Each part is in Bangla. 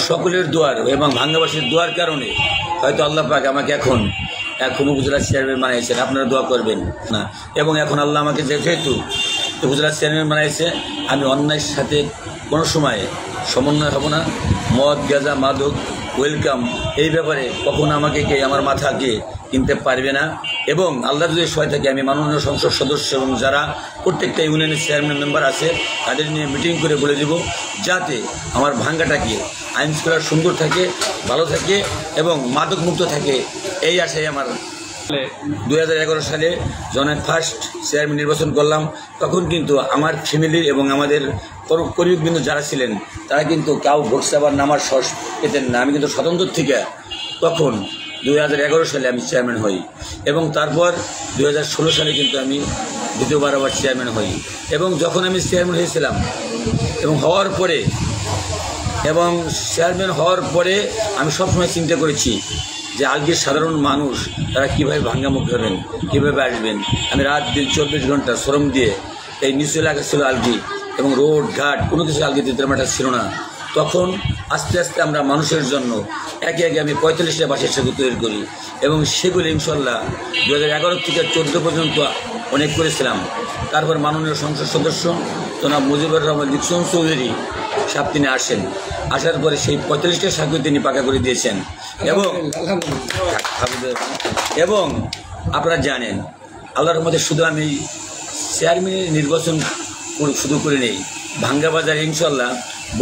সকলের দোয়ার এবং ভাঙ্গাবাসীর দোয়ার কারণে হয়তো আল্লাহ পাক আমাকে এখন উপজেলা চেয়ারম্যান বানাইছেন। আপনারা দোয়া করবেন না। এবং এখন আল্লাহ আমাকে যেহেতু উপজেলা চেয়ারম্যান বানাইছে, আমি অন্যায়ের সাথে কোনো সময় সমন্বয় হব না। মদ, গাঁজা, মাদক, ওয়েলকাম এই ব্যাপারে কখনো আমাকে আমার মাথাকে কিনতে পারবে না। এবং আল্লাহ যদি সহায় থাকে, আমি মাননীয় সংসদ সদস্য এবং যারা প্রত্যেকটা ইউনিয়নের চেয়ারম্যান মেম্বার আছে তাদের নিয়ে মিটিং করে বলে দেব, যাতে আমার ভাঙ্গাটাকে আইন শৃঙ্খলা সুন্দর থাকে, ভালো থাকে এবং মাদক মুক্ত থাকে। এই আশায় আমার 2011 সালে যখন ফার্স্ট চেয়ারম্যান নির্বাচন করলাম, তখন কিন্তু আমার ফ্যামিলির এবং আমাদের কর্মীবৃন্দ যারা ছিলেন তারা কিন্তু কেউ ভোট চাবার নামার সাহস পেতেন না। আমি কিন্তু স্বতন্ত্র থেকে তখন 2011 সালে আমি চেয়ারম্যান হই এবং তারপর 2016 সালে কিন্তু আমি দ্বিতীয়বার আবার চেয়ারম্যান হই। এবং যখন আমি চেয়ারম্যান হয়েছিলাম এবং চেয়ারম্যান হওয়ার পরে আমি সবসময় চিন্তা করেছি যে আজকের সাধারণ মানুষ তারা কীভাবে ভাঙ্গামুখ হবেন, কীভাবে আসবেন। আমি রাত দিন 24 ঘন্টা শ্রম দিয়ে এই নিচু এলাকা ছিল আলগি এবং রোড ঘাট কোনো কিছু আলগি দিতে মাঠা ছিল না। তখন আস্তে আস্তে আমরা মানুষের জন্য একে একে আমি 45টা বাসের সেতু তৈরি করি এবং সেগুলি ইনশাল্লাহ 2011 থেকে 14 পর্যন্ত অনেক করেছিলাম। তারপর মাননীয় সংসদ সদস্য জনাব মুজিবুর রহমান দীপসন চৌধুরী সাহেব তিনি আসার পরে সেই 45টা সাঁকো তিনি পাকা করে দিয়েছেন। এবং আপনারা জানেন আল্লাহর রহমতে শুধু আমি চেয়ারম্যানের নির্বাচন শুধু করে নেই, ভাঙ্গা বাজার ইনশাল্লাহ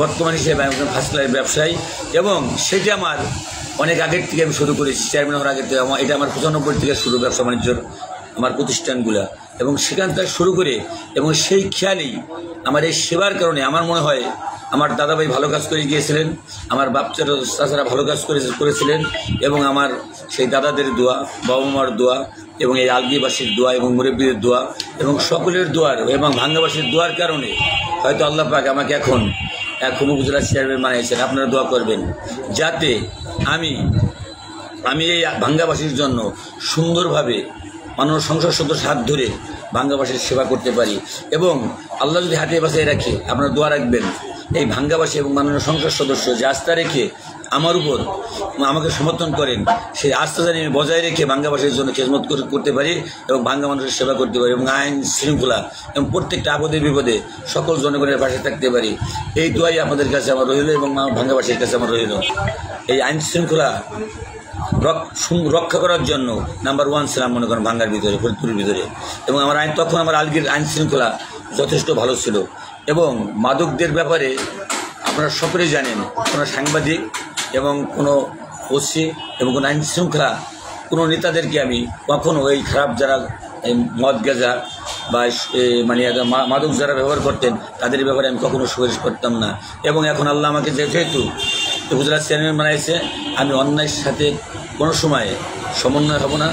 বর্তমান হিসেবে আমি ফার্স্ট ক্লাস ব্যবসায়ী এবং সেটা আমার অনেক আগের থেকে আমি শুরু করেছি। চেয়ারম্যান হওয়ার আগের থেকে এটা আমার 95 থেকে শুরু ব্যবসা বাণিজ্যর আমার প্রতিষ্ঠানগুলো এবং সেখান থেকে শুরু করে এবং সেই খেয়ালেই আমার এই সেবার কারণে আমার মনে হয় আমার দাদাভাই ভালো কাজ করে গিয়েছিলেন, আমার চাচারা ভালো কাজ করেছিলেন এবং আমার সেই দাদাদের দোয়া, বাবা মার দোয়া এবং এই আলগিবাসীর দোয়া এবং মুরব্বীদের দোয়া এবং সকলের দোয়ার এবং ভাঙ্গাবাসীর দোয়ার কারণে হয়তো আল্লাহ পাক আমাকে এখন উপজেলা চেয়ারম্যান বানিয়েছেন। আপনারা দোয়া করবেন যাতে আমি এই ভাঙ্গাবাসীর জন্য সুন্দরভাবে মাননীয় সংসদ সদস্য হাত ধরে ভাঙ্গাবাসীর সেবা করতে পারি। এবং আল্লাহ যদি হাতে বাঁচিয়ে রাখে, আপনারা দোয়া রাখবেন এই ভাঙ্গাবাসী এবং মাননীয় সংসদ সদস্য যে আস্থা রেখে আমার উপর আমাকে সমর্থন করেন, সেই আস্থা জানি আমি বজায় রেখে ভাঙ্গাবাসীর জন্য খেদমত করতে পারি এবং ভাঙ্গা মানুষের সেবা করতে পারি এবং আইন শৃঙ্খলা এবং প্রত্যেকটা আপদে বিপদে সকল জনগণের পাশে থাকতে পারি। এই দোয়াই আপনাদের কাছে আমার রইল এবং ভাঙ্গাবাসীর কাছে আমার রইল। এই আইন শৃঙ্খলা রক্ষা করার জন্য নাম্বার 1 ছিলাম মনে করেন ভাঙ্গার ভিতরে, ফরিদপুরের ভিতরে। এবং তখন আমার আলগির আইন শৃঙ্খলা যথেষ্ট ভালো ছিল। এবং মাদকদের ব্যাপারে আপনারা সকলেই জানেন, কোনো সাংবাদিক এবং কোনো ওসি এবং কোনো আইন শৃঙ্খলা কোনো নেতাদেরকে আমি কখনো এই খারাপ যারা মদ গাঁজা বা মানে মাদক যারা ব্যবহার করতেন তাদের ব্যাপারে আমি কখনো সুপারিশ করতাম না। এবং এখন আল্লাহ আমাকে যেহেতু উপজেলা চেয়ারম্যান বানাইছে, আমি অন্যায়ের সাথে কোনো সময় সমন্বয় হব না।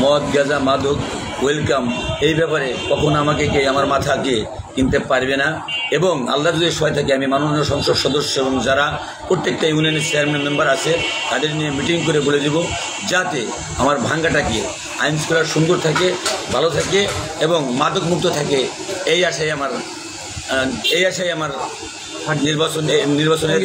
মদ, গাঁজা, মাদক, ওয়েলকাম এই ব্যাপারে কখনো আমাকে আমার মাথাকে কিনতে পারবে না। এবং আল্লাহ যদি সহায় থাকে, আমি মাননীয় সংসদ সদস্য এবং যারা প্রত্যেকটা ইউনিয়নের চেয়ারম্যান মেম্বার আছে তাদের নিয়ে মিটিং করে বলে দেব, যাতে আমার ভাঙ্গাটাকে আইন শৃঙ্খলা সুন্দর থাকে, ভালো থাকে এবং মাদক মুক্ত থাকে। এই আশায় আমার নির্বাচনের